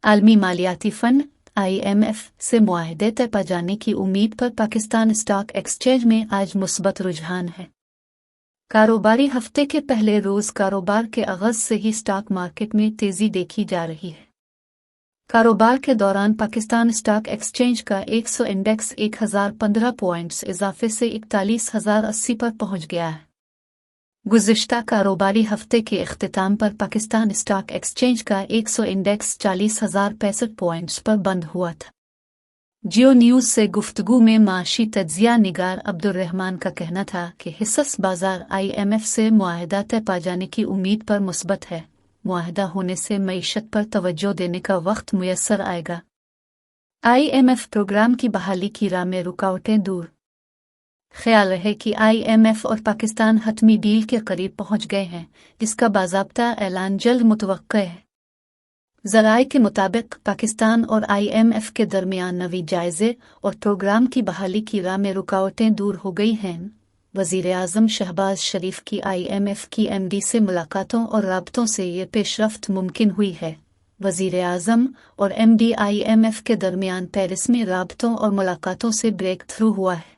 आलमी मालियाती fund IMF से मुआहदे तय पा जाने की उम्मीद पर पाकिस्तान स्टॉक एक्सचेंज में आज मुस्बत रुझान है। कारोबारी हफ्ते के पहले रोज कारोबार के आगाज से ही स्टॉक मार्केट में तेजी देखी जा रही है। कारोबार के दौरान पाकिस्तान स्टॉक एक्सचेंज का 100 इंडेक्स 1015 पॉइंट्स इजाफे से 41,080 पर पहुंच गया है। गुज़िश्ता कारोबारी हफ्ते के इख्तिताम पर पाकिस्तान स्टॉक एक्सचेंज का 100 इंडेक्स 40,065 पॉइंट्स पर बंद हुआ था। जियो न्यूज़ से गुफ्तगू में माशी तज्जिया निगार अब्दुर्रहमान का कहना था कि हिस्सा बाजार IMF से मुआहदा तय पा जाने की उम्मीद पर मुस्बत है। मुआहदा होने से मईशत पर तवज्जो देने का वक्त मुयस्सर आएगा। IMF प्रोग्राम की बहाली की राह में रुकावटें दूर। ख्याल रहे कि IMF और पाकिस्तान हतमी डील के करीब पहुंच गए हैं, जिसका बाज़ाब्ता ऐलान जल्द मुतवक्के है। ज़राए के मुताबिक पाकिस्तान और IMF के दरमियान नवी जायज़े और प्रोग्राम की बहाली की राह में रुकावटें दूर हो गई हैं। वज़ीर आज़म शहबाज शरीफ की IMF की MD से मुलाकातों और राबतों से ये पेशरफ्त मुमकिन हुई है। वज़ीर आज़म और MD IMF के दरमियान पेरिस में राबतों और मुलाकातों से ब्रेक थ्रू हुआ है।